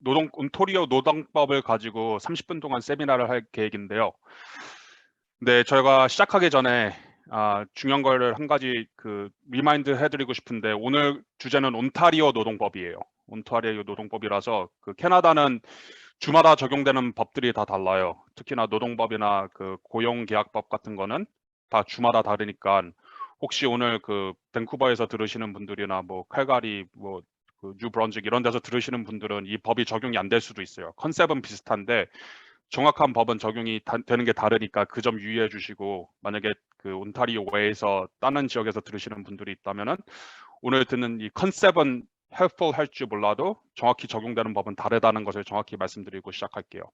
온타리오 노동법을 가지고 30분 동안 세미나를 할 계획인데요. 네, 저희가 시작하기 전에 중요한 거를 한 가지 리마인드 해드리고 싶은데, 오늘 주제는 온타리오 노동법이에요. 온타리오 노동법이라서 캐나다는 주마다 적용되는 법들이 다 달라요. 특히나 노동법이나 고용계약법 같은 거는 다 주마다 다르니까, 혹시 오늘 밴쿠버에서 들으시는 분들이나 뭐 칼가리, 뉴브런즈윅 이런 데서 들으시는 분들은 이 법이 적용이 안 될 수도 있어요. 컨셉은 비슷한데 정확한 법은 적용이 되는 게 다르니까 그 점 유의해 주시고, 만약에 온타리오 외에서 다른 지역에서 들으시는 분들이 있다면은 오늘 듣는 이 컨셉은 helpful 할 줄 몰라도 정확히 적용되는 법은 다르다는 것을 정확히 말씀드리고 시작할게요.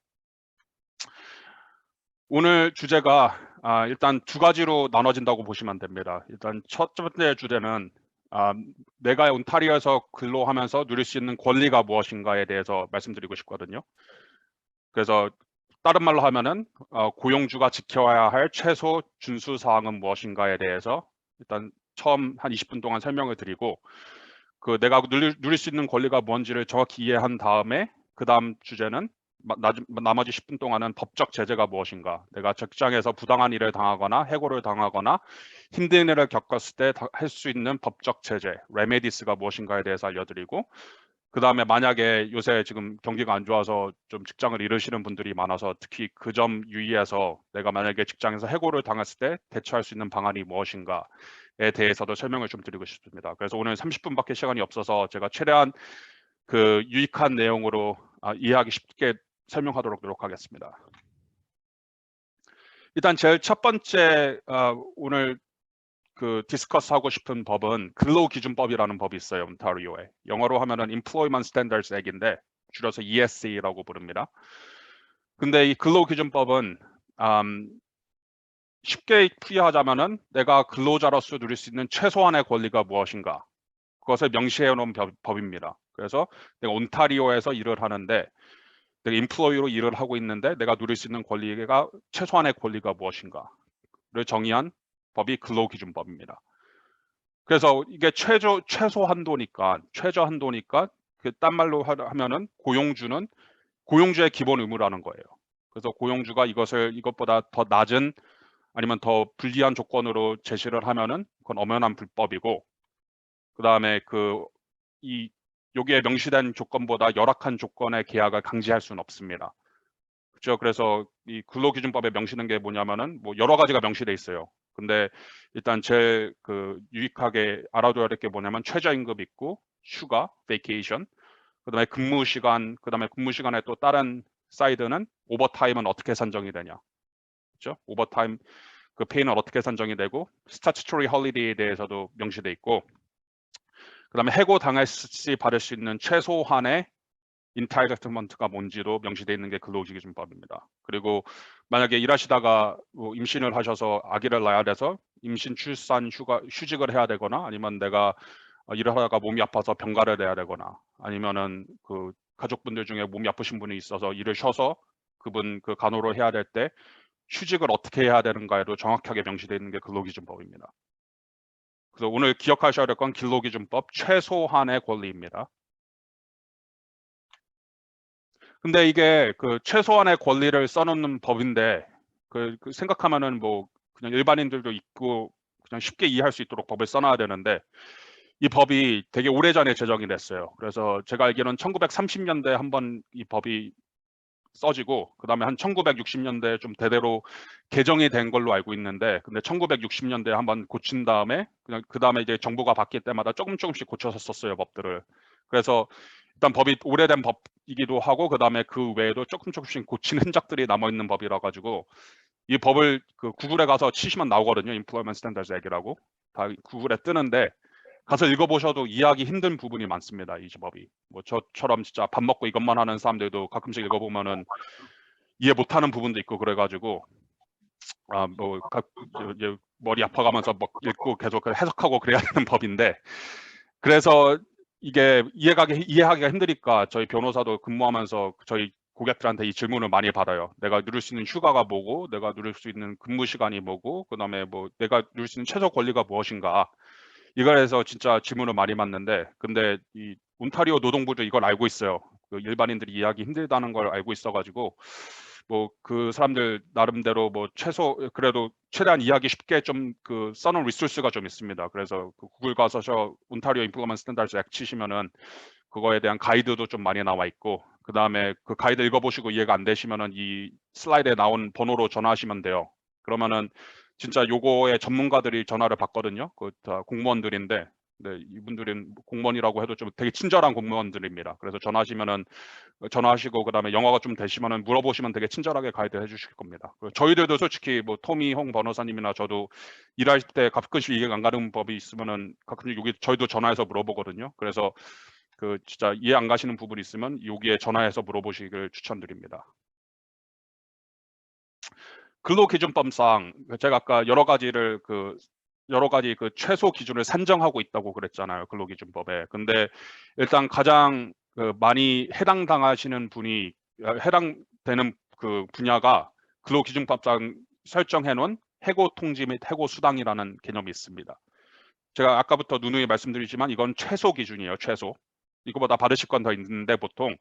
오늘 주제가 일단 두 가지로 나눠진다고 보시면 됩니다. 일단 첫 번째 주제는 내가 온타리오에서 근로하면서 누릴 수 있는 권리가 무엇인가에 대해서 말씀드리고 싶거든요. 그래서 다른 말로 하면은 고용주가 지켜야 할 최소 준수 사항은 무엇인가에 대해서 일단 처음 한 20분 동안 설명을 드리고, 내가 누릴 수 있는 권리가 뭔지를 정확히 이해한 다음에 그 다음 주제는 나머지 10분 동안은 법적 제재가 무엇인가, 내가 직장에서 부당한 일을 당하거나 해고를 당하거나 힘든 일을 겪었을 때 할 수 있는 법적 제재, 레메디스가 무엇인가에 대해서 알려드리고, 그 다음에 만약에 요새 지금 경기가 안 좋아서 좀 직장을 잃으시는 분들이 많아서 특히 그 점 유의해서 내가 만약에 직장에서 해고를 당했을 때 대처할 수 있는 방안이 무엇인가에 대해서도 설명을 좀 드리고 싶습니다. 그래서 오늘 30분밖에 시간이 없어서 제가 최대한 유익한 내용으로 이해하기 쉽게 설명하도록 노력하겠습니다. 일단 제일 첫 번째 오늘 디스커스 하고 싶은 법은 근로기준법이라는 법이 있어요. 온타리오에. 영어로 하면은 Employment Standards Act인데 줄여서 ESA라고 부릅니다. 근데 이 근로기준법은 쉽게 풀이하자면은 내가 근로자로서 누릴 수 있는 최소한의 권리가 무엇인가, 그것을 명시해 놓은 법입니다. 그래서 내가 온타리오에서 일을 하는데, 내가 인플로이로 일을 하고 있는데 내가 누릴 수 있는 권리가 최소한의 권리가 무엇인가를 정의한 법이 근로기준법입니다. 그래서 이게 최소 한도니까 딴 말로 하면은 고용주의 기본 의무라는 거예요. 그래서 고용주가 이것보다 더 낮은 아니면 더 불리한 조건으로 제시를 하면은 그건 엄연한 불법이고, 그 다음에 여기에 명시된 조건보다 열악한 조건의 계약을 강제할 수는 없습니다. 그렇죠? 그래서 이 근로기준법에 명시된 게 뭐냐면은 뭐 여러 가지가 명시돼 있어요. 근데 일단 제일 유익하게 알아둬야 될 게 뭐냐면 최저임금 있고, 휴가, 베이케이션, 그다음에 근무 시간에 또 다른 사이드는 오버타임은 어떻게 산정이 되냐, 그렇죠? 오버타임 페이는 어떻게 산정이 되고, 스타튜토리 홀리데이에 대해서도 명시돼 있고, 그다음에 해고 당할 시 받을 수 있는 최소한의 인타이틀먼트가 뭔지도 명시되어 있는 게 근로기준법입니다. 그리고 만약에 일하시다가 임신을 하셔서 아기를 낳아야 돼서 임신, 출산, 휴직을 해야 되거나, 아니면 내가 일을 하다가 몸이 아파서 병가를 내야 되거나, 아니면은 가족분들 중에 몸이 아프신 분이 있어서 일을 쉬어서 그분 간호를 해야 될 때 휴직을 어떻게 해야 되는가에도 정확하게 명시되어 있는 게 근로기준법입니다. 그래서 오늘 기억하셔야 될 건 근로기준법 최소한의 권리입니다. 근데 이게 최소한의 권리를 써놓는 법인데, 생각하면은 뭐 그냥 일반인들도 있고 그냥 쉽게 이해할 수 있도록 법을 써놔야 되는데, 이 법이 되게 오래전에 제정이 됐어요. 그래서 제가 알기로는 1930년대에 한번 이 법이 써지고, 그 다음에 한 1960년대에 좀 대대로 개정이 된 걸로 알고 있는데, 근데 1960년대에 한번 고친 다음에 그냥 그 다음에 이제 정부가 바뀔 때마다 조금씩 고쳐서 썼어요, 법들을. 그래서 일단 법이 오래된 법이기도 하고, 그 다음에 그 외에도 조금씩 고친 흔적들이 남아있는 법이라 가지고, 이 법을 구글에 가서 치시면 나오거든요. Employment Standards Act이라고 다 구글에 뜨는데, 가서 읽어보셔도 이해하기 힘든 부분이 많습니다. 이 법이 뭐 저처럼 진짜 밥 먹고 이것만 하는 사람들도 가끔씩 읽어보면은 이해 못하는 부분도 있고, 그래가지고 이제 머리 아파가면서 막 읽고 계속 해석하고 그래야 되는 법인데, 그래서 이게 이해하기가 힘드니까 저희 변호사도 근무하면서 저희 고객들한테 이 질문을 많이 받아요. 내가 누릴 수 있는 휴가가 뭐고, 내가 누릴 수 있는 근무 시간이 뭐고, 그다음에 뭐 내가 누릴 수 있는 최저 권리가 무엇인가, 이걸 해서 진짜 질문을 많이 받는데, 근데 이 온타리오 노동부도 이걸 알고 있어요. 그 일반인들이 이해하기 힘들다는 걸 알고 있어가지고 뭐 그 사람들 나름대로 뭐 그래도 최대한 이해하기 쉽게 좀 그 써놓은 리소스가 좀 있습니다. 그래서 그 구글 가서 온타리오 임플리먼트 스탠다드 액 치시면은 그거에 대한 가이드도 좀 많이 나와 있고, 그 다음에 그 가이드 읽어보시고 이해가 안 되시면은 이 슬라이드에 나온 번호로 전화하시면 돼요. 그러면은 진짜 요거의 전문가들이 전화를 받거든요. 그 다 공무원들인데, 네, 이분들은 공무원이라고 해도 좀 되게 친절한 공무원들입니다. 그래서 전화하시고 그다음에 영어가 좀 되시면은 물어보시면 되게 친절하게 가이드 해주실 겁니다. 저희들도 솔직히 뭐 토미 홍 변호사님이나 저도 일할 때 가끔씩 이해가 안 가는 법이 있으면은 가끔 여기 저희도 전화해서 물어보거든요. 그래서 그 진짜 이해 안 가시는 부분이 있으면 여기에 전화해서 물어보시길 추천드립니다. 근로기준법상 제가 아까 여러 가지 그 최소 기준을 산정하고 있다고 그랬잖아요. 근로기준법에. 근데 일단 가장 그 많이 해당되는 그 분야가 근로기준법상 설정해 놓은 해고 통지 및 해고 수당이라는 개념이 있습니다. 제가 아까부터 누누이 말씀드리지만 이건 최소 기준이에요. 최소. 이거보다 받으실 건 더 있는데 보통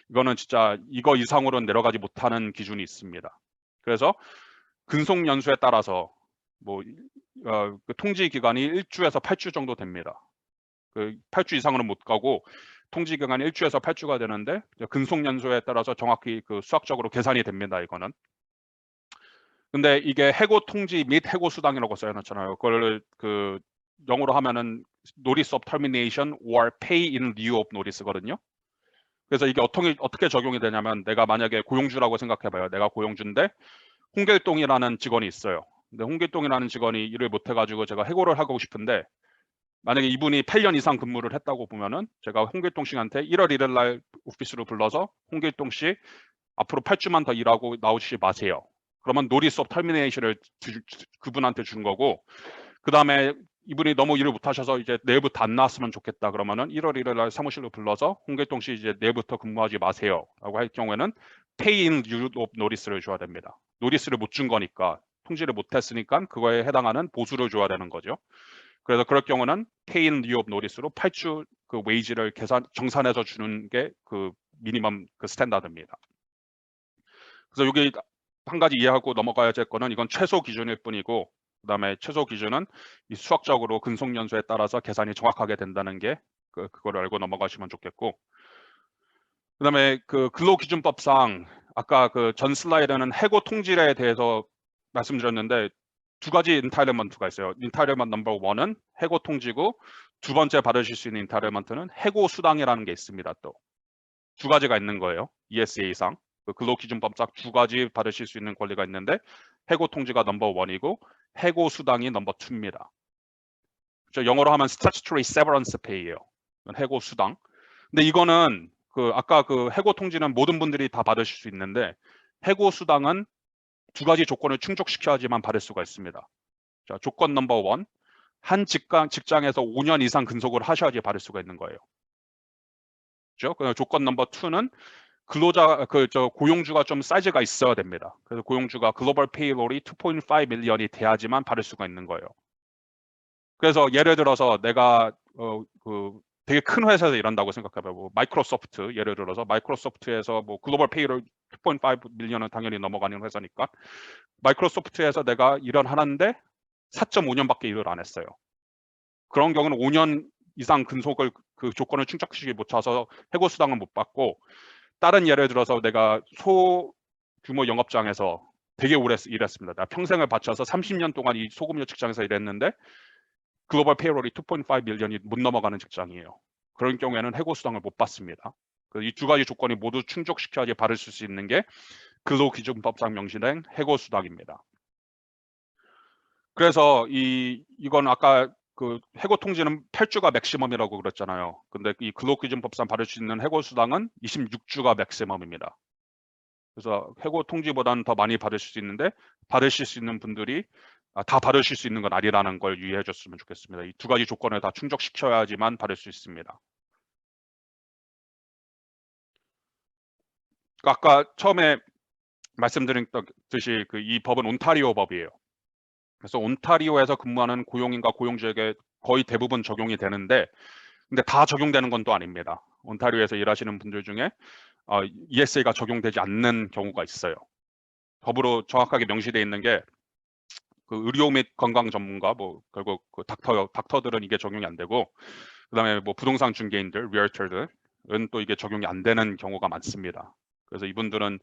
이거는 진짜 이거 이상으로는 내려가지 못하는 기준이 있습니다. 그래서 근속 연수에 따라서 그 통지 기간이 1주에서 8주 정도 됩니다. 그 8주 이상으로는 못 가고 통지 기간이 1주에서 8주가 되는데 근속 연수에 따라서 정확히 그 수학적으로 계산이 됩니다. 이거는. 근데 이게 해고 통지 및 해고 수당이라고 써놨잖아요. 그걸 그 영어로 하면은 notice of termination or pay in lieu of notice거든요. 그래서 이게 어떻게 적용이 되냐면, 내가 만약에 고용주라고 생각해봐요. 내가 고용주인데 홍길동이라는 직원이 있어요. 근데 홍길동이라는 직원이 일을 못해가지고 제가 해고를 하고 싶은데, 만약에 이분이 8년 이상 근무를 했다고 보면은 제가 홍길동 씨한테 1월 1일 날 오피스로 불러서 홍길동 씨 앞으로 8주만 더 일하고 나오지 마세요. 그러면 노티스 오브 터미네이션을 그분한테 준 거고, 그 다음에 이분이 너무 일을 못하셔서 이제 내일부터 안 나왔으면 좋겠다 그러면은 1월 1일 날 사무실로 불러서 홍길동 씨 이제 내일부터 근무하지 마세요 라고 할 경우에는 pay in lieu of notice를 줘야 됩니다. 노티스를 못 준 거니까, 통지를 못했으니까 그거에 해당하는 보수를 줘야 되는 거죠. 그래서 그럴 경우는 pay in lieu of notice로 8주 그 웨이지를 정산해서 주는 게 그 미니멈 그 스탠다드입니다. 그래서 여기 한 가지 이해하고 넘어가야 될 거는 이건 최소 기준일 뿐이고, 그다음에 최소 기준은 이 수학적으로 근속연수에 따라서 계산이 정확하게 된다는 게 그거를 알고 넘어가시면 좋겠고, 그다음에 그 근로기준법상 아까 그 전 슬라이드는 해고 통지에 대해서 말씀드렸는데 두 가지 인타일먼트가 있어요. 인타일먼트 넘버 1은 해고 통지고, 두 번째 받으실 수 있는 인타일먼트는 해고 수당이라는 게 있습니다. 또 두 가지가 있는 거예요. ESA상. 그 근로기준법상 두 가지 받으실 수 있는 권리가 있는데, 해고 통지가 넘버 1이고 해고 수당이 넘버 2입니다. 영어로 하면 statutory severance pay예요. 해고 수당. 근데 이거는 그 아까 그 해고 통지는 모든 분들이 다 받으실 수 있는데, 해고 수당은 두 가지 조건을 충족시켜야지만 받을 수가 있습니다. 자, 조건 넘버 1. 한 직장에서 5년 이상 근속을 하셔야지 받을 수가 있는 거예요. 그렇죠? 조건 넘버 2는 고용주가 좀 사이즈가 있어야 됩니다. 그래서 고용주가 글로벌 페이롤이 2.5 밀리언이 돼야지만 받을 수가 있는 거예요. 그래서 예를 들어서 내가 되게 큰 회사에서 일한다고 생각해봐요. 뭐 마이크로소프트 예를 들어서 마이크로소프트에서 뭐 글로벌 페이롤 2.5 밀리언은 당연히 넘어가는 회사니까, 마이크로소프트에서 내가 일을 하는데 4.5년밖에 일을 안 했어요. 그런 경우는 5년 이상 근속을 그 조건을 충족시키지 못해서 해고 수당은 못 받고, 다른 예를 들어서 내가 소규모 영업장에서 되게 오래 일했습니다. 나 평생을 바쳐서 30년 동안 이 소규모 직장에서 일했는데 글로벌 페이롤이 2.5 밀리언이 못 넘어가는 직장이에요. 그런 경우에는 해고 수당을 못 받습니다. 이 두 가지 조건이 모두 충족시켜야지 받을 수 있는 게 근로기준법상 명시된 해고 수당입니다. 그래서 이건 아까 그 해고 통지는 8주가 맥시멈이라고 그랬잖아요. 근데 이 근로기준법상 받을 수 있는 해고 수당은 26주가 맥시멈입니다. 그래서 해고 통지보다는 더 많이 받으실 수 있는데, 받으실 수 있는 분들이 다 받으실 수 있는 건 아니라는 걸 유의해 줬으면 좋겠습니다. 이 두 가지 조건을 다 충족시켜야지만 받을 수 있습니다. 아까 처음에 말씀드렸듯이 이 법은 온타리오 법이에요. 그래서 온타리오에서 근무하는 고용인과 고용주에게 거의 대부분 적용이 되는데, 근데 다 적용되는 건 또 아닙니다. 온타리오에서 일하시는 분들 중에 ESA가 적용되지 않는 경우가 있어요. 법으로 정확하게 명시되어 있는 게 그 의료 및 건강 전문가 뭐 결국 그 닥터들은 이게 적용이 안 되고, 그다음에 뭐 부동산 중개인들, 리얼터들은 또 이게 적용이 안 되는 경우가 많습니다. 그래서 이분들은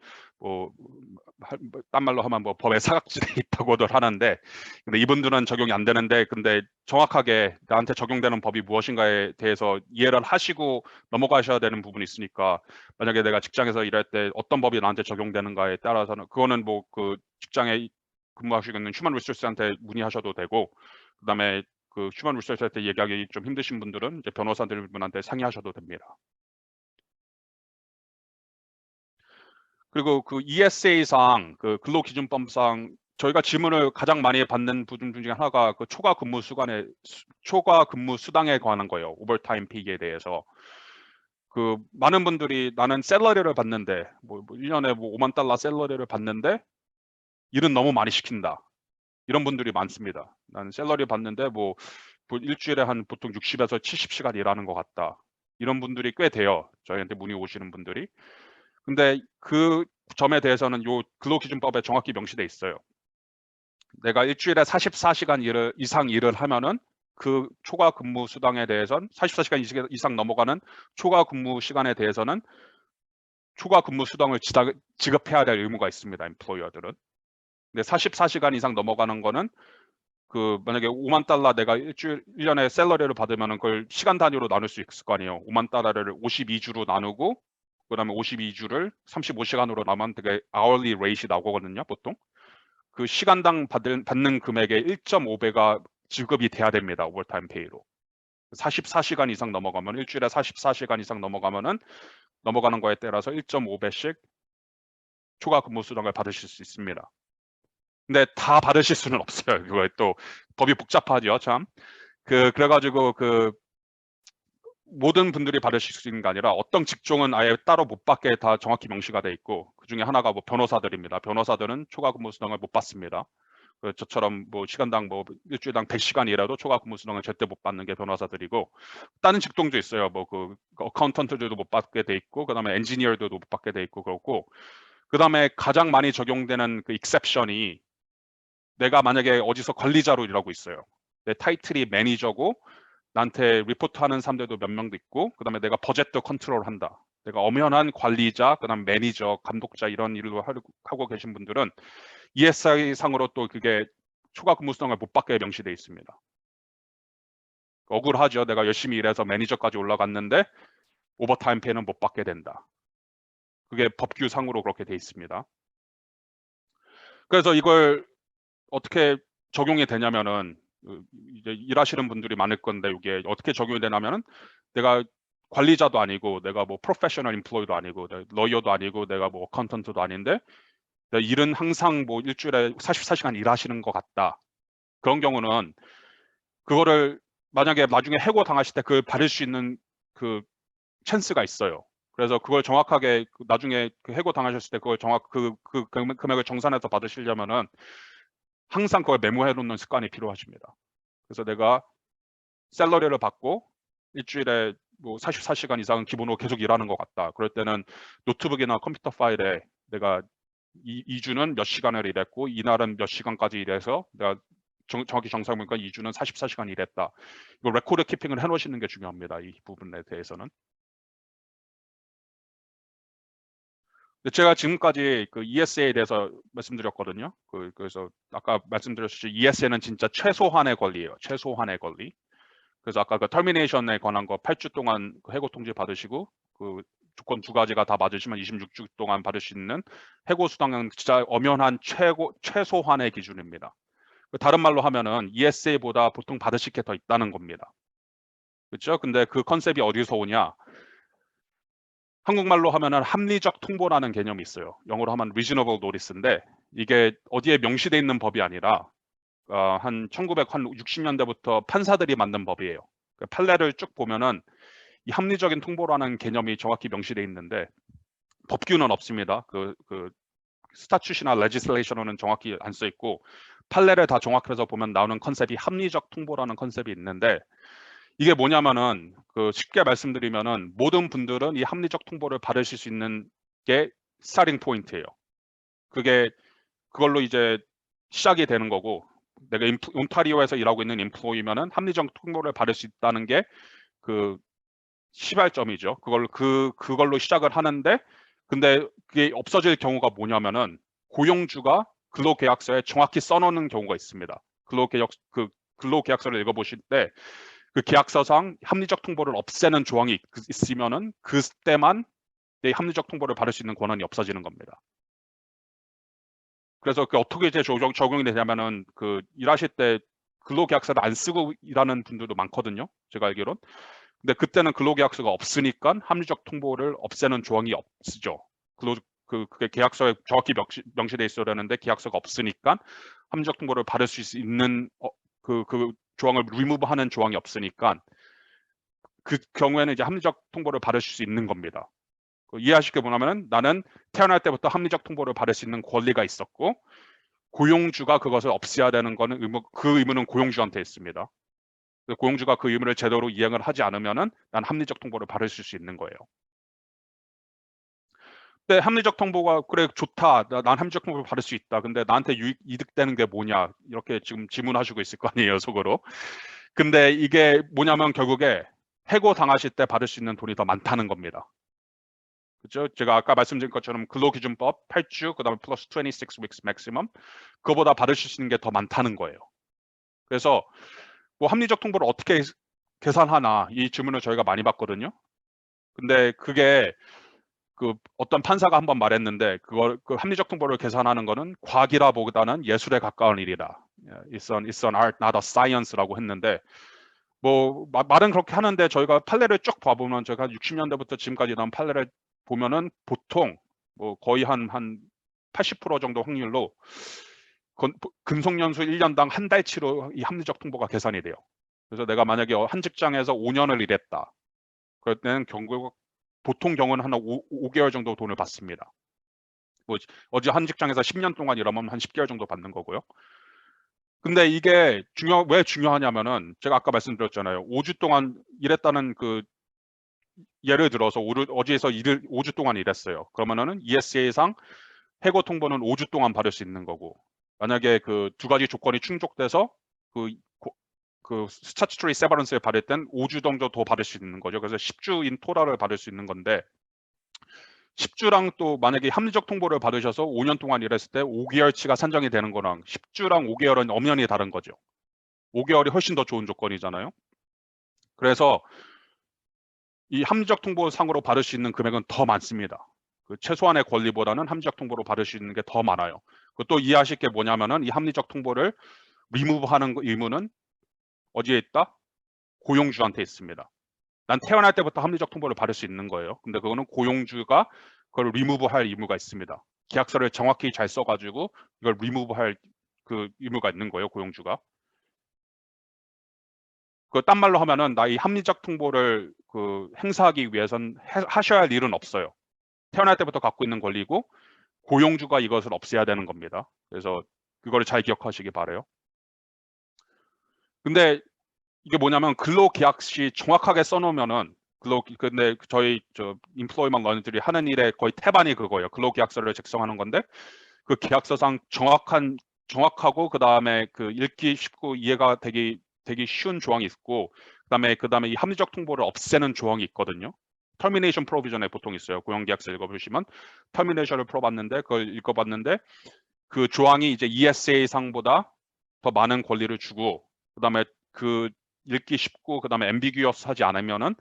딴 말로 하면 뭐 법에 사각지대에 있다고들 하는데, 근데 이분들은 적용이 안 되는데, 근데 정확하게 나한테 적용되는 법이 무엇인가에 대해서 이해를 하시고 넘어가셔야 되는 부분이 있으니까, 만약에 내가 직장에서 일할 때 어떤 법이 나한테 적용되는가에 따라서는 그거는 뭐 그 직장에 근무하시고 있는 휴먼 리소스한테 문의하셔도 되고, 그다음에 그 휴먼 리소스한테 얘기하기 좀 힘드신 분들은 이제 변호사들분한테 상의하셔도 됩니다. 그리고 그 ESA상 그 근로기준법상 저희가 질문을 가장 많이 받는 부분 중에 하나가 그 초과 근무 수당에 관한 거예요. 오버타임 픽에 대해서. 그 많은 분들이 나는 샐러리를 받는데 뭐 1년에 뭐 5만 달러 샐러리를 받는데 일은 너무 많이 시킨다. 이런 분들이 많습니다. 나는 샐러리 받는데 뭐 일주일에 한 보통 60에서 70시간 일하는 것 같다. 이런 분들이 꽤 돼요. 저희한테 문의 오시는 분들이. 근데 그 점에 대해서는 요 근로기준법에 정확히 명시돼 있어요. 내가 일주일에 44시간 이상 일을 하면은 그 초과 근무 수당에 대해서는 44시간 이상 넘어가는 초과 근무 시간에 대해서는 초과 근무 수당을 지급해야 될 의무가 있습니다. 임플로이어들은. 근데 44시간 이상 넘어가는 거는 그 만약에 5만 달러 내가 1년에 샐러리를 받으면은 그걸 시간 단위로 나눌 수 있을 거 아니에요. 5만 달러를 52주로 나누고 그다음에 52주를 35시간으로 나면 되게 hourly rate이 나오거든요, 보통. 그 시간당 받는 금액의 1.5배가 지급이 돼야 됩니다. 오버타임 페이로. 44시간 이상 넘어가면 일주일에 44시간 이상 넘어가면은 넘어가는 거에 따라서 1.5배씩 추가 근무 수당을 받으실 수 있습니다. 근데 다 받으실 수는 없어요. 그거에 또 법이 복잡하죠, 참. 그래가지고 그 모든 분들이 받으실 수 있는 게 아니라 어떤 직종은 아예 따로 못 받게 다 정확히 명시가 돼 있고, 그 중에 하나가 뭐 변호사들입니다. 변호사들은 초과 근무 수당을 못 받습니다. 저처럼 뭐 시간당 뭐 일주일당 100시간 일해도 초과 근무 수당을 절대 못 받는 게 변호사들이고, 다른 직종도 있어요. 뭐 그 어카운턴트들도 못 받게 돼 있고, 그다음에 엔지니어들도 못 받게 돼 있고 그렇고, 그다음에 가장 많이 적용되는 그 익셉션이 내가 만약에 어디서 관리자로 일하고 있어요. 내 타이틀이 매니저고 나한테 리포트하는 사람들도 몇 명도 있고, 그다음에 내가 버젯도 컨트롤한다. 내가 엄연한 관리자, 그다음 매니저, 감독자 이런 일로 하고 계신 분들은 ESI 상으로 또 그게 초과 근무 수당을 못 받게 명시돼 있습니다. 억울하죠. 내가 열심히 일해서 매니저까지 올라갔는데 오버타임 페이는 못 받게 된다. 그게 법규상으로 그렇게 돼 있습니다. 그래서 이걸 어떻게 적용이 되냐면은 이제 일하시는 분들이 많을 건데 이게 어떻게 적용이 되냐면은 내가 관리자도 아니고 내가 뭐 프로페셔널 임플로이도 아니고 러이어도 아니고 내가 뭐 어카운턴트도 아닌데 일은 항상 뭐 일주일에 44시간 일하시는 것 같다. 그런 경우는 그거를 만약에 나중에 해고 당하실 때 그걸 받을 수 있는 그 찬스가 있어요. 그래서 그걸 정확하게 나중에 그 해고 당하셨을 때 그걸 그 금액을 정산해서 받으시려면은 항상 그걸 메모해 놓는 습관이 필요하십니다. 그래서 내가 샐러리를 받고 일주일에 뭐 44시간 이상은 기본으로 계속 일하는 것 같다. 그럴 때는 노트북이나 컴퓨터 파일에 내가 이 주는 몇 시간을 일했고 이날은 몇 시간까지 일해서 내가 정확히 정상 보니까 2주는 44시간 일했다. 이거 레코드 키핑을 해놓으시는 게 중요합니다. 이 부분에 대해서는. 제가 지금까지 그 ESA에 대해서 말씀드렸거든요. 그래서 아까 말씀드렸듯이 ESA는 진짜 최소한의 권리예요. 최소한의 권리. 그래서 아까 그 터미네이션에 관한 거 8주 동안 그 해고 통지 받으시고 그 조건 두 가지가 다 맞으시면 26주 동안 받을 수 있는 해고 수당은 진짜 엄연한 최소한의 기준입니다. 다른 말로 하면은 ESA보다 보통 받으실 게 더 있다는 겁니다. 그렇죠? 근데 그 컨셉이 어디서 오냐? 한국말로 하면은 합리적 통보라는 개념이 있어요. 영어로 하면 reasonable notice인데 이게 어디에 명시돼 있는 법이 아니라 한 1960년대부터 판사들이 만든 법이에요. 그 판례를 쭉 보면은 이 합리적인 통보라는 개념이 정확히 명시돼 있는데 법규는 없습니다. 그 스타츄시나 레지슬레이션은 정확히 안 써 있고 판례를 다 종합해서 보면 나오는 컨셉이 합리적 통보라는 컨셉이 있는데 이게 뭐냐면은 쉽게 말씀드리면은 모든 분들은 이 합리적 통보를 받으실 수 있는 게 스타팅 포인트예요. 그걸로 이제 시작이 되는 거고, 내가 온타리오에서 일하고 있는 인플로이면은 합리적 통보를 받을 수 있다는 게 그 시발점이죠. 그걸로 시작을 하는데, 근데 그게 없어질 경우가 뭐냐면은 고용주가 근로계약서에 정확히 써놓는 경우가 있습니다. 근로계약서를 읽어보실 때 그 계약서상 합리적 통보를 없애는 조항이 있으면은 그때만 이 합리적 통보를 받을 수 있는 권한이 없어지는 겁니다. 그래서 어떻게 이제 적용이 되냐면은 일하실 때 근로계약서를 안 쓰고 일하는 분들도 많거든요. 제가 알기론. 근데 그때는 근로계약서가 없으니까 합리적 통보를 없애는 조항이 없죠. 그게 계약서에 정확히 명시돼 있어야 되는데 계약서가 없으니까 합리적 통보를 받을 수 있는 그 조항을 리무브하는 조항이 없으니까 그 경우에는 이제 합리적 통보를 받을 수 있는 겁니다. 이해하시게 보면은 나는 태어날 때부터 합리적 통보를 받을 수 있는 권리가 있었고 고용주가 그것을 없애야 되는 거는 그 의무는 고용주한테 있습니다. 고용주가 그 의무를 제대로 이행을 하지 않으면은 난 합리적 통보를 받을 수 있는 거예요. 근데 합리적 통보가 그래 좋다. 난 합리적 통보를 받을 수 있다. 근데 나한테 이득되는 게 뭐냐? 이렇게 지금 질문하시고 있을 거 아니에요, 속으로. 근데 이게 뭐냐면 결국에 해고 당하실 때 받을 수 있는 돈이 더 많다는 겁니다. 그죠? 제가 아까 말씀드린 것처럼 근로기준법 8주 그다음에 플러스 26 weeks maximum 그거보다 받으실 수 있는 게 더 많다는 거예요. 그래서 뭐 합리적 통보를 어떻게 계산하나 이 질문을 저희가 많이 받거든요. 근데 그게 어떤 판사가 한번 말했는데 그 합리적 통보를 계산하는 거는 과학이라 보다는 예술에 가까운 일이다. It's an art, not a science라고 했는데 뭐 말은 그렇게 하는데 저희가 판례를 쭉 봐보면 제가 60년대부터 지금까지 나온 판례를 보면은 보통 뭐 거의 한 80% 정도 확률로 근속연수 1년당 한 달치로 이 합리적 통보가 계산이 돼요. 그래서 내가 만약에 한 직장에서 5년을 일했다. 그럴 때는 보통 경우는 한 5개월 정도 돈을 받습니다. 뭐 어제 한 직장에서 10년 동안 일하면 한 10개월 정도 받는 거고요. 근데 이게 왜 중요하냐면은 제가 아까 말씀드렸잖아요. 5주 동안 일했다는 예를 들어서 어디에서 5주 동안 일했어요. 그러면은 ESA상 해고 통보는 5주 동안 받을 수 있는 거고 만약에 그 두 가지 조건이 충족돼서 그 스타츄토리 세버런스를 받을 땐 5주 정도 더 받을 수 있는 거죠. 그래서 10주인 토탈을 받을 수 있는 건데 10주랑 또 만약에 합리적 통보를 받으셔서 5년 동안 일했을 때 5개월치가 산정이 되는 거랑 10주랑 5개월은 엄연히 다른 거죠. 5개월이 훨씬 더 좋은 조건이잖아요. 그래서 이 합리적 통보 상으로 받을 수 있는 금액은 더 많습니다. 그 최소한의 권리보다는 합리적 통보로 받을 수 있는 게 더 많아요. 또 이해하실 게 뭐냐면은 이 합리적 통보를 리무브하는 의무는 어디에 있다? 고용주한테 있습니다. 난 태어날 때부터 합리적 통보를 받을 수 있는 거예요. 근데 그거는 고용주가 그걸 리무브할 의무가 있습니다. 계약서를 정확히 잘 써가지고 이걸 리무브할 그 의무가 있는 거예요, 고용주가. 딴 말로 하면은 나 이 합리적 통보를 행사하기 위해선 하셔야 할 일은 없어요. 태어날 때부터 갖고 있는 권리고 고용주가 이것을 없애야 되는 겁니다. 그래서 그거를 잘 기억하시기 바래요. 근데 이게 뭐냐면 근로계약 시 정확하게 써놓으면은 근데 저희 인플로이먼 러너들이 하는 일의 거의 태반이 그거예요. 근로계약서를 작성하는 건데 그 계약서상 정확하고 그다음에 읽기 쉽고 이해가 되기 쉬운 조항이 있고 그다음에 이 합리적 통보를 없애는 조항이 있거든요. 터미네이션 프로비전에 보통 있어요. 고용계약서 읽어보시면 터미네이션을 풀어봤는데 그걸 읽어봤는데 그 조항이 이제 ESA 상보다 더 많은 권리를 주고 그다음에 읽기 쉽고 그다음에 앰비규어스하지 않으면은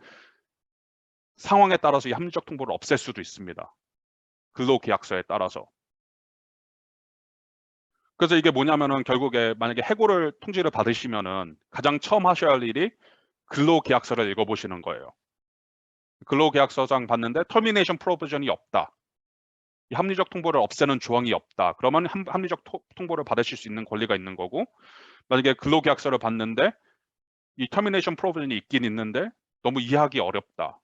상황에 따라서 이 합리적 통보를 없앨 수도 있습니다. 근로계약서에 따라서. 그래서 이게 뭐냐면은 결국에 만약에 해고를 통지를 받으시면은 가장 처음 하셔야 할 일이 근로계약서를 읽어보시는 거예요. 근로계약서상 봤는데 터미네이션 프로비전이 없다. 이 합리적 통보를 없애는 조항이 없다. 그러면 합리적 통보를 받으실 수 있는 권리가 있는 거고 만약에 근로계약서를 봤는데 이 터미네이션 프로비전이 있긴 있는데 너무 이해하기 어렵다.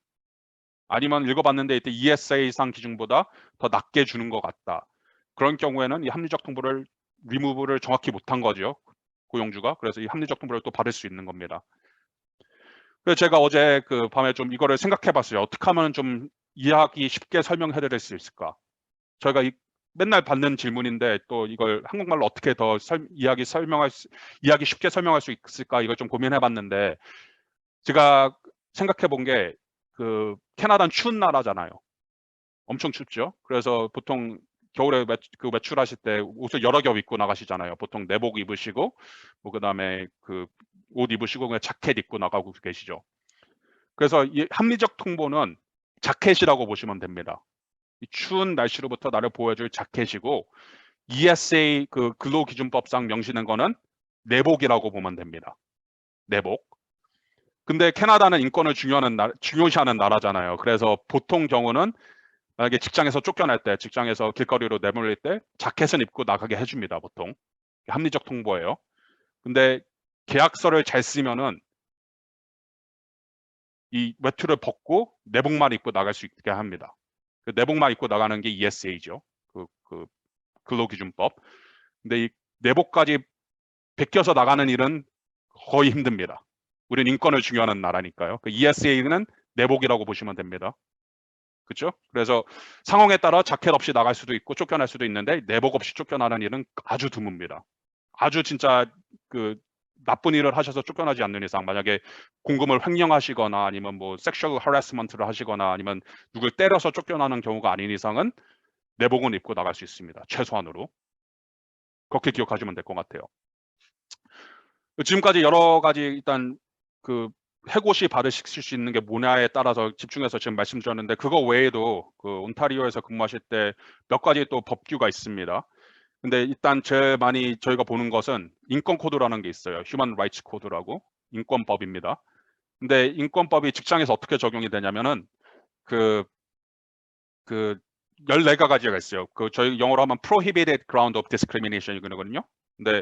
아니면 읽어봤는데 이때 ESA상 기준보다 더 낮게 주는 것 같다. 그런 경우에는 이 합리적 통보를 리무브를 정확히 못한 거죠. 고용주가. 그래서 이 합리적 통보를 또 받을 수 있는 겁니다. 그래서 제가 어제 그 밤에 좀 이거를 생각해 봤어요. 어떻게 하면 좀 이해하기 쉽게 설명해 드릴 수 있을까? 저희가 맨날 받는 질문인데 또 이걸 한국말로 어떻게 더 이해하기 쉽게 설명할 수 있을까? 이걸 좀 고민해 봤는데 제가 생각해 본 게 그 캐나다는 추운 나라잖아요. 엄청 춥죠. 그래서 보통 겨울에 외출하실 때 옷을 여러 겹 입고 나가시잖아요. 보통 내복 입으시고 뭐 그다음에 그 옷 입으시고 그냥 자켓 입고 나가고 계시죠. 그래서 이 합리적 통보는 자켓이라고 보시면 됩니다. 이 추운 날씨로부터 나를 보호해줄 자켓이고 ESA 그 근로기준법상 명시된 거는 내복이라고 보면 됩니다. 내복. 근데 캐나다는 인권을 중요시하는 나라잖아요. 그래서 보통 경우는 만약에 직장에서 쫓겨날 때, 직장에서 길거리로 내몰릴 때 자켓은 입고 나가게 해줍니다. 보통. 합리적 통보예요. 근데 계약서를 잘 쓰면은 이 외투를 벗고 내복만 입고 나갈 수 있게 합니다. 그 내복만 입고 나가는 게 ESA죠. 그 근로기준법. 근데 이 내복까지 베껴서 나가는 일은 거의 힘듭니다. 우리는 인권을 중요하는 나라니까요. 그 ESA는 내복이라고 보시면 됩니다. 그렇죠? 그래서 상황에 따라 자켓 없이 나갈 수도 있고 쫓겨날 수도 있는데 내복 없이 쫓겨나는 일은 아주 드뭅니다. 아주 진짜 그 나쁜 일을 하셔서 쫓겨나지 않는 이상 만약에 공금을 횡령하시거나 아니면 뭐 섹슈얼 하래스먼트를 하시거나 아니면 누굴 때려서 쫓겨나는 경우가 아닌 이상은 내복은 입고 나갈 수 있습니다. 최소한으로. 그렇게 기억하시면 될 것 같아요. 지금까지 여러 가지 일단 그 해고시 받으실 수 있는 게 뭐냐에 따라서 집중해서 지금 말씀드렸는데 그거 외에도 그 온타리오에서 근무하실 때 몇 가지 또 법규가 있습니다. 근데 일단 제일 많이 저희가 보는 것은 인권 코드라는 게 있어요. 휴먼 라이츠 코드라고 인권법입니다. 근데 인권법이 직장에서 어떻게 적용이 되냐면은 그 14가지가 있어요. 그 저희 영어로 하면 prohibited ground of discrimination이거든요. 근데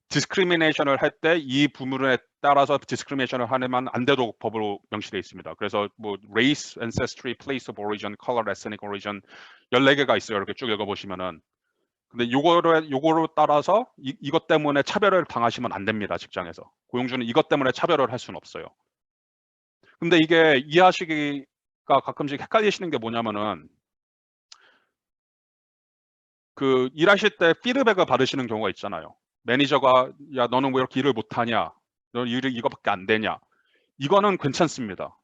discrimination을 할 때 이 부분에 따라서 discrimination을 하면 안 돼도 법으로 명시되어 있습니다. 그래서 뭐 race, ancestry, place of origin, color, ethnic origin 14개가 있어요. 이렇게 쭉 읽어보시면은. 근데 요거로 따라서 이것 때문에 차별을 당하시면 안 됩니다. 직장에서. 고용주는 이것 때문에 차별을 할 수는 없어요. 근데 이게 이해하시기가 가끔씩 헷갈리시는 게 뭐냐면은 그 일하실 때 피드백을 받으시는 경우가 있잖아요. 매니저가 야 너는 왜 이렇게 일을 못하냐? 너 일이 이거밖에 안 되냐? 이거는 괜찮습니다.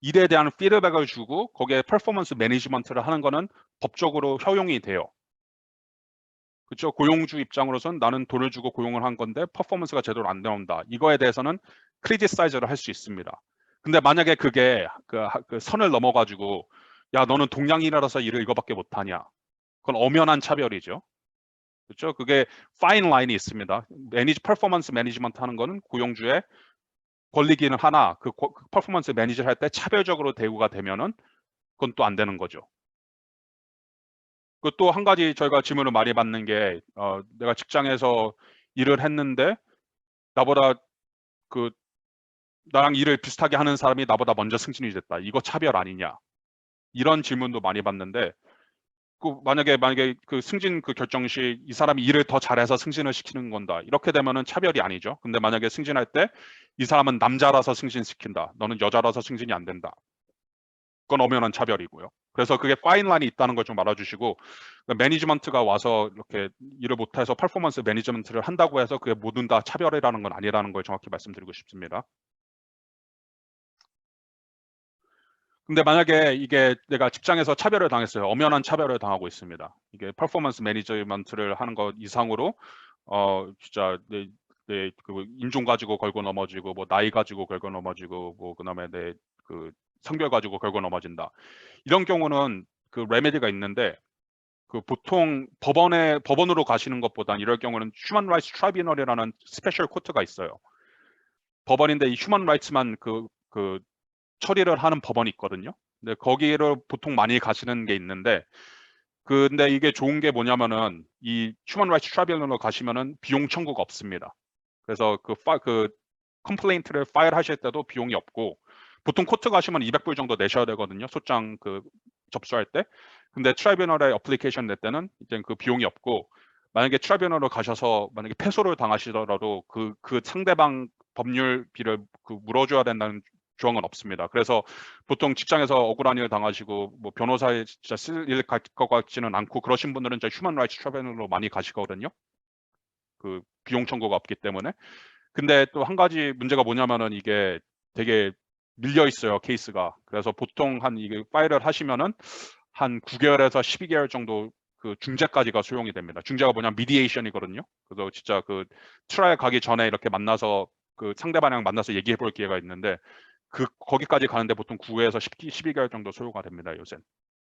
일에 대한 피드백을 주고 거기에 퍼포먼스 매니지먼트를 하는 거는 법적으로 허용이 돼요. 그렇죠? 고용주 입장으로선 나는 돈을 주고 고용을 한 건데 퍼포먼스가 제대로 안 나온다. 이거에 대해서는 크리티사이즈를 할 수 있습니다. 근데 만약에 그게 그 선을 넘어가지고 야 너는 동양인이라서 일을 이거밖에 못하냐? 그건 엄연한 차별이죠. 그렇죠? 그게 파인 라인이 있습니다. 퍼포먼스 매니지먼트 하는 거는 고용주의 권리기는 하나 그 퍼포먼스 매니저를 할 때 차별적으로 대우가 되면은 그건 또 안 되는 거죠. 그 또 한 가지 저희가 질문을 많이 받는 게 내가 직장에서 일을 했는데 나보다 그 나랑 일을 비슷하게 하는 사람이 나보다 먼저 승진이 됐다. 이거 차별 아니냐? 이런 질문도 많이 받는데 그 만약에 그 승진 그 결정 시 이 사람이 일을 더 잘해서 승진을 시키는 건다. 이렇게 되면은 차별이 아니죠. 근데 만약에 승진할 때 이 사람은 남자라서 승진시킨다. 너는 여자라서 승진이 안 된다. 그건 엄연한 차별이고요. 그래서 그게 파인 라인이 있다는 걸 좀 알아주시고 매니지먼트가 와서 이렇게 일을 못해서 퍼포먼스 매니지먼트를 한다고 해서 그게 모든 다 차별이라는 건 아니라는 걸 정확히 말씀드리고 싶습니다. 근데 만약에 이게 내가 직장에서 차별을 당했어요. 엄연한 차별을 당하고 있습니다. 이게 퍼포먼스 매니지먼트를 하는 것 이상으로 진짜 그 인종 가지고 걸고 넘어지고 뭐 나이 가지고 걸고 넘어지고 뭐 그다음에 내 그 성별 가지고 걸고 넘어진다. 이런 경우는 그 레메디가 있는데 그 보통 법원으로 가시는 것보단 이럴 경우는 휴먼 라이츠 트라이뷰널이라는 스페셜 코트가 있어요. 법원인데 이 휴먼 라이츠만 그 처리를 하는 법원이 있거든요. 근데 거기를 보통 많이 가시는 게 있는데 근데 이게 좋은 게 뭐냐면은 이 휴먼 라이츠 트라이뷰널로 가시면은 비용 청구가 없습니다. 그래서 그 컴플레인트를 파일 하실 때도 비용이 없고 보통 코트 가시면 200불 정도 내셔야 되거든요. 소장 그 접수할 때. 근데 트라이뷰널에 어플리케이션 낼 때는 이제 그 비용이 없고 만약에 트라이뷰널로 가셔서 만약에 패소를 당하시더라도 그 상대방 법률비를 물어줘야 된다는 조항은 없습니다. 그래서 보통 직장에서 억울한 일 당하시고 뭐 변호사에 진짜 쓸 일 갈 것 같지는 않고 그러신 분들은 이제 휴먼 라이츠 트리뷴으로 많이 가시거든요. 그 비용 청구가 없기 때문에. 근데 또 한 가지 문제가 뭐냐면은 이게 되게 밀려 있어요, 케이스가. 그래서 보통 이게 파일을 하시면은 한 9개월에서 12개월 정도 그 중재까지가 소용이 됩니다. 중재가 뭐냐면 미디에이션이거든요. 그래서 진짜 그 트라이얼 가기 전에 이렇게 만나서 그 상대방이랑 만나서 얘기해 볼 기회가 있는데 거기까지 가는데 보통 9에서 12개월 정도 소요가 됩니다, 요새.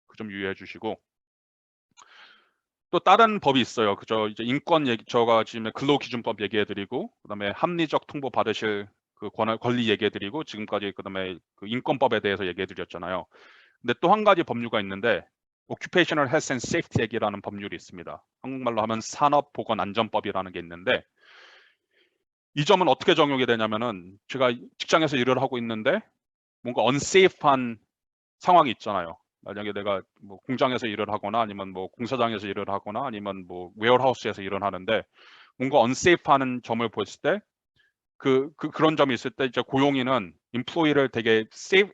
그 점 유의해 주시고. 또 다른 법이 있어요. 그저 이제 인권 얘기, 저가 지금 근로기준법 얘기해드리고, 그다음에 합리적 통보 받으실 그 권리 얘기해드리고, 지금까지 그다음에 그 인권법에 대해서 얘기해드렸잖아요. 근데 또 한 가지 법률가 있는데, Occupational Health and Safety Act이라는 법률이 있습니다. 한국말로 하면 산업보건안전법이라는 게 있는데, 이 점은 어떻게 적용이 되냐면은 제가 직장에서 일을 하고 있는데 뭔가 unsafe한 상황이 있잖아요. 만약에 내가 뭐 공장에서 일을 하거나 아니면 뭐 공사장에서 일을 하거나 아니면 뭐 웨어하우스에서 일을 하는데 뭔가 unsafe하는 점을 보였을 때 그런 점이 있을 때 이제 고용인은 employee를 되게 safe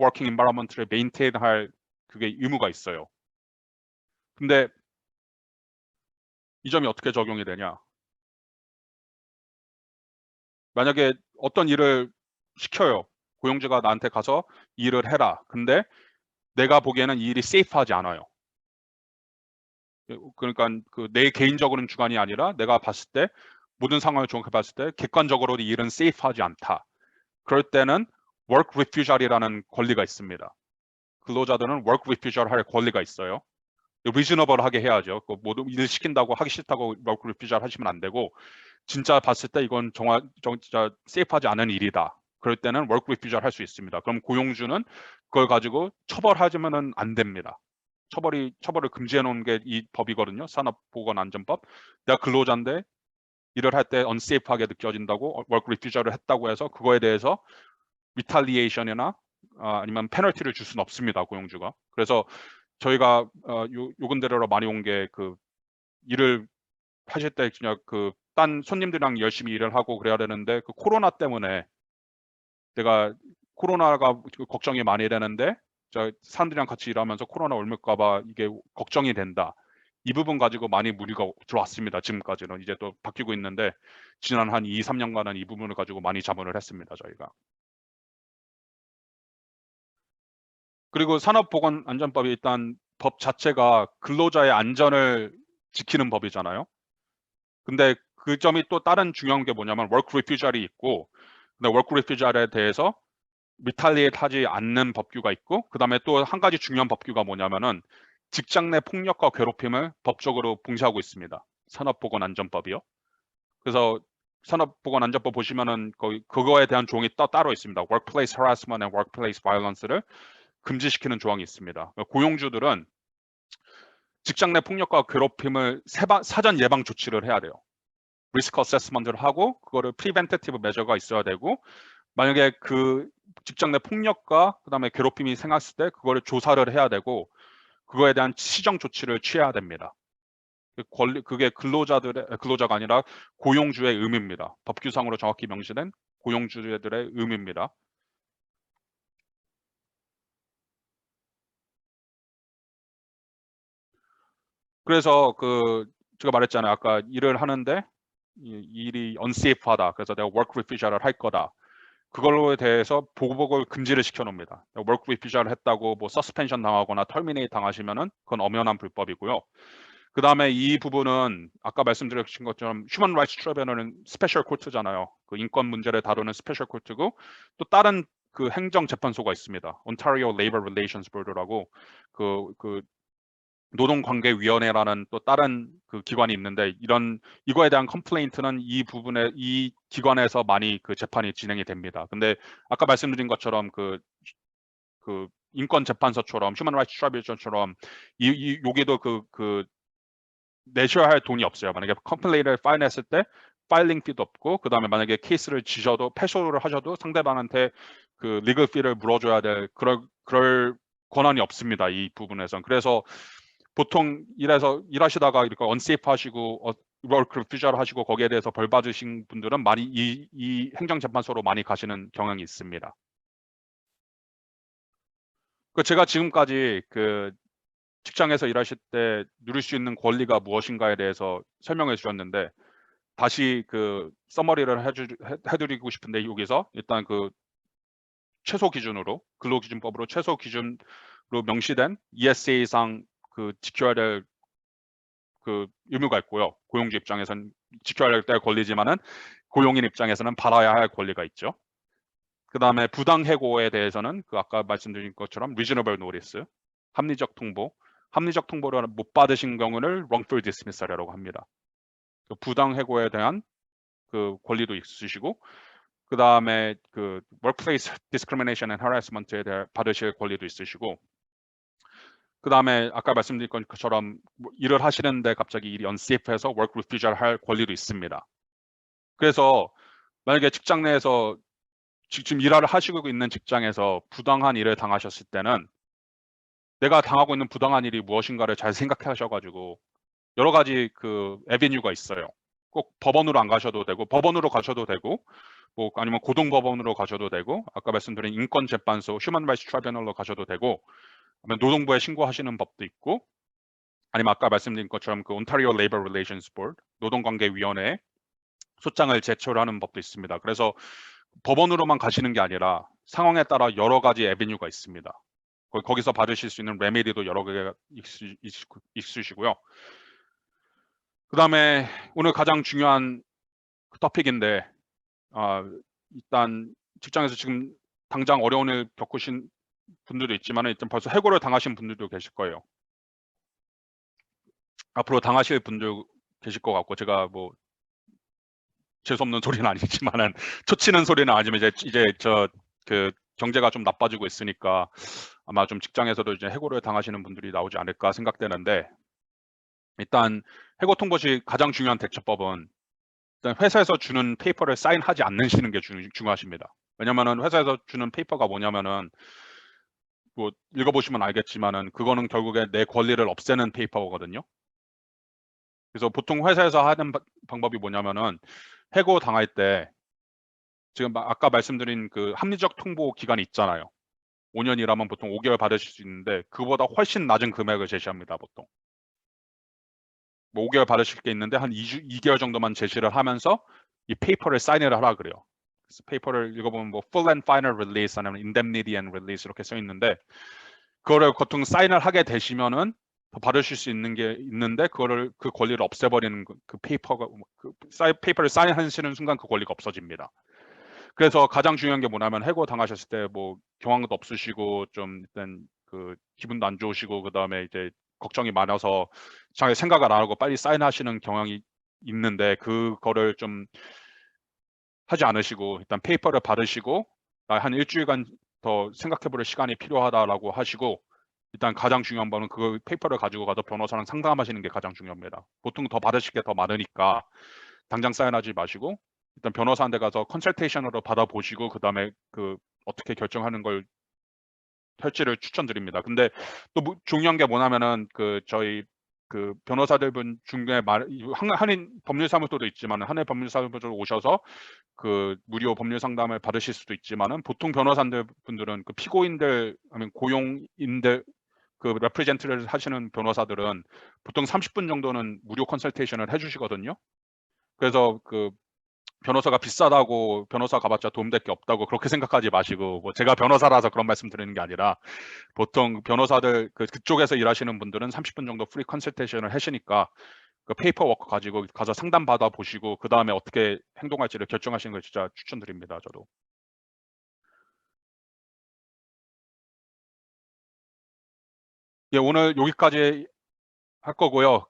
working environment를 maintain할 그게 의무가 있어요. 근데 이 점이 어떻게 적용이 되냐? 만약에 어떤 일을 시켜요. 고용주가 나한테 가서 일을 해라. 근데 내가 보기에는 이 일이 safe하지 않아요. 그러니까 내 개인적으로는 주관이 아니라 내가 봤을 때 모든 상황을 종합해 봤을 때 객관적으로 이 일은 safe하지 않다. 그럴 때는 work refusal이라는 권리가 있습니다. 근로자들은 work refusal 할 권리가 있어요. reasonable하게 해야죠. 모든 일 시킨다고 하기 싫다고 work refusal 하시면 안 되고 진짜 봤을 때 이건 진짜 safe하지 않은 일이다. 그럴 때는 work refusal 할 수 있습니다. 그럼 고용주는 그걸 가지고 처벌하지면은 안 됩니다. 처벌을 금지해 놓은 게 이 법이거든요. 산업보건안전법. 내가 근로자인데 일을 할 때 unsafe하게 느껴진다고 work refusal을 했다고 해서 그거에 대해서 retaliation이나 아니면 페널티를 줄 수는 없습니다. 고용주가. 그래서 저희가 요금 대리로 많이 온 게 그 일을 하실 때 그냥 딴 손님들이랑 열심히 일을 하고 그래야 되는데 그 코로나 때문에 내가 코로나가 걱정이 많이 되는데 사람들이랑 같이 일하면서 코로나 옮을까 봐 이게 걱정이 된다. 이 부분 가지고 많이 문의가 들어왔습니다. 지금까지는 이제 또 바뀌고 있는데 지난 한 2, 3년간은 이 부분을 가지고 많이 자문을 했습니다. 저희가. 그리고 산업보건안전법이 일단 법 자체가 근로자의 안전을 지키는 법이잖아요. 근데 그 점이 또 다른 중요한 게 뭐냐면 work refusal이 있고 근데 work refusal에 대해서 retaliate 하지 않는 법규가 있고 그다음에 또 한 가지 중요한 법규가 뭐냐면은 직장 내 폭력과 괴롭힘을 법적으로 봉쇄하고 있습니다. 산업보건안전법이요. 그래서 산업보건안전법 보시면은 그거에 대한 조항이 따로 있습니다. workplace harassment and workplace violence를 금지시키는 조항이 있습니다. 고용주들은 직장 내 폭력과 괴롭힘을 사전 예방 조치를 해야 돼요. 리스크 어세스먼트를 하고 그거를 프리벤티티브 메저가 있어야 되고 만약에 그 직장 내 폭력과 그다음에 괴롭힘이 생겼을 때 그거를 조사를 해야 되고 그거에 대한 시정 조치를 취해야 됩니다. 그게 근로자가 아니라 고용주의 의무입니다. 법규상으로 정확히 명시된 고용주들의 의무입니다. 그래서 제가 말했잖아요. 아까 일을 하는데 일이 unsafe하다. 그래서 내가 work refusal을 할 거다. 그걸로에 대해서 보복을 금지를 시켜놓습니다. work refusal을 했다고 뭐 서스펜션 당하거나 terminate 당하시면은 그건 엄연한 불법이고요. 그 다음에 이 부분은 아까 말씀드린 것처럼 휴먼 라이츠 트리뷴은 스페셜 코트잖아요. 그 인권 문제를 다루는 스페셜 코트고 또 다른 그 행정재판소가 있습니다. Ontario Labor Relations Board라고 그 노동관계위원회라는 또 다른 그 기관이 있는데 이거에 대한 컴플레인트는 이 기관에서 많이 그 재판이 진행이 됩니다. 근데 아까 말씀드린 것처럼 그 인권재판소처럼 휴먼 라이츠 트리뷴처럼 여기도 내셔야 할 돈이 없어요. 만약에 컴플레인을 파일했을 때 파일링 피도 없고 그다음에 만약에 케이스를 지셔도 패소를 하셔도 상대방한테 그 리글 피를 물어줘야 될 그럴 권한이 없습니다. 이 부분에선. 그래서 보통 일하시다가 이렇게 언세이프 하시고 워크 리퓨저를 하시고 거기에 대해서 벌 받으신 분들은 많이 이 행정재판소로 많이 가시는 경향이 있습니다. 그 제가 지금까지 그 직장에서 일하실 때 누릴 수 있는 권리가 무엇인가에 대해서 설명해 주셨는데 다시 그 서머리를 해드리고 싶은데 여기서 일단 그 최소 기준으로 근로기준법으로 최소 기준으로 명시된 ESA상 그 지켜야 될 그 의무가 있고요. 고용주 입장에서는 지켜야 될 권리지만은 고용인 입장에서는 받아야 할 권리가 있죠. 그 다음에 부당 해고에 대해서는 그 아까 말씀드린 것처럼 reasonable notice, 합리적 통보, 합리적 통보를 못 받으신 경우를 wrongful dismissal이라고 합니다. 그 부당 해고에 대한 그 권리도 있으시고, 그 다음에 그 workplace discrimination and harassment에 대해 받으실 권리도 있으시고, 그 다음에 아까 말씀드린 것처럼 일을 하시는데 갑자기 일이 unsafe해서 work refusal 할 권리도 있습니다. 그래서 만약에 직장 내에서 지금 일을 하시고 있는 직장에서 부당한 일을 당하셨을 때는 내가 당하고 있는 부당한 일이 무엇인가를 잘 생각해 하셔가지고 여러 가지 그 에비뉴가 있어요. 꼭 법원으로 안 가셔도 되고 법원으로 가셔도 되고 뭐 아니면 고등법원으로 가셔도 되고 아까 말씀드린 인권재판소 휴먼 라이츠 트라이브널로 가셔도 되고 아니면 노동부에 신고하시는 법도 있고 아니면 아까 말씀드린 것처럼 그 온타리오 레이버 릴레이션스 보드 노동관계위원회에 소장을 제출하는 법도 있습니다. 그래서 법원으로만 가시는 게 아니라 상황에 따라 여러 가지 에비뉴가 있습니다. 거기서 받으실 수 있는 레메디도 여러 개가 있으시고요. 그 다음에 오늘 가장 중요한 토픽인데 일단 직장에서 지금 당장 어려운 일 겪으신 분들도 있지만 일단 벌써 해고를 당하신 분들도 계실 거예요. 앞으로 당하실 분들 계실 것 같고 제가 뭐 재수없는 소리는 아니지만은 초치는 소리는 아니지만 이제 저 그 경제가 좀 나빠지고 있으니까 아마 좀 직장에서도 이제 해고를 당하시는 분들이 나오지 않을까 생각되는데 일단 해고 통보 시 가장 중요한 대처법은 일단 회사에서 주는 페이퍼를 사인하지 않으시는 게 중요하십니다. 왜냐면은 회사에서 주는 페이퍼가 뭐냐면은 뭐 읽어보시면 알겠지만은 그거는 결국에 내 권리를 없애는 페이퍼거든요. 그래서 보통 회사에서 하는 방법이 뭐냐면은 해고 당할 때 지금 아까 말씀드린 그 합리적 통보 기간이 있잖아요. 5년이라면 보통 5개월 받으실 수 있는데 그보다 훨씬 낮은 금액을 제시합니다. 보통. 뭐 5개월 받으실 게 있는데 한 2개월 정도만 제시를 하면서 이 페이퍼를 사인을 하라 그래요. 그래서 페이퍼를 읽어보면 뭐 full and final release 아니면 indemnity and release 이렇게 써 있는데 그거를 보통 사인을 하게 되시면은 더 받으실 수 있는 게 있는데 그거를 그 권리를 없애버리는 그 페이퍼가 그 페이퍼를 사인하시는 순간 그 권리가 없어집니다. 그래서 가장 중요한 게 뭐냐면 해고 당하셨을 때 뭐 경황도 없으시고 좀 일단 그 기분도 안 좋으시고 그 다음에 이제 걱정이 많아서 잘 생각을 안 하고 빨리 사인하시는 경향이 있는데 그거를 좀 하지 않으시고 일단 페이퍼를 받으시고 한 일주일간 더 생각해볼 시간이 필요하다라고 하시고 일단 가장 중요한 거는 그 페이퍼를 가지고 가서 변호사랑 상담하시는 게 가장 중요합니다. 보통 더 받으실 게 더 많으니까 당장 사인하지 마시고 일단 변호사한테 가서 컨설테이션으로 받아보시고 그 다음에 그 어떻게 결정하는 걸 할지를 추천드립니다. 근데 또 중요한 게 뭐냐면은 그 저희 그 변호사들 분 중에 한인 법률사무소도 있지만 한인 법률사무소 오셔서 그 무료 법률 상담을 받으실 수도 있지만은 보통 변호사들 분들은 그 피고인들 아니면 고용인들 그 레프리젠트를 하시는 변호사들은 보통 30분 정도는 무료 컨설테이션을 해주시거든요. 그래서 그 변호사가 비싸다고 변호사 가봤자 도움될 게 없다고 그렇게 생각하지 마시고 뭐 제가 변호사라서 그런 말씀 드리는 게 아니라 보통 변호사들 그쪽에서 일하시는 분들은 30분 정도 프리 컨설테이션을 하시니까 그 페이퍼 워크 가지고 가서 상담 받아 보시고 그 다음에 어떻게 행동할지를 결정하시는 걸 진짜 추천드립니다. 저도. 예, 오늘 여기까지 할 거고요.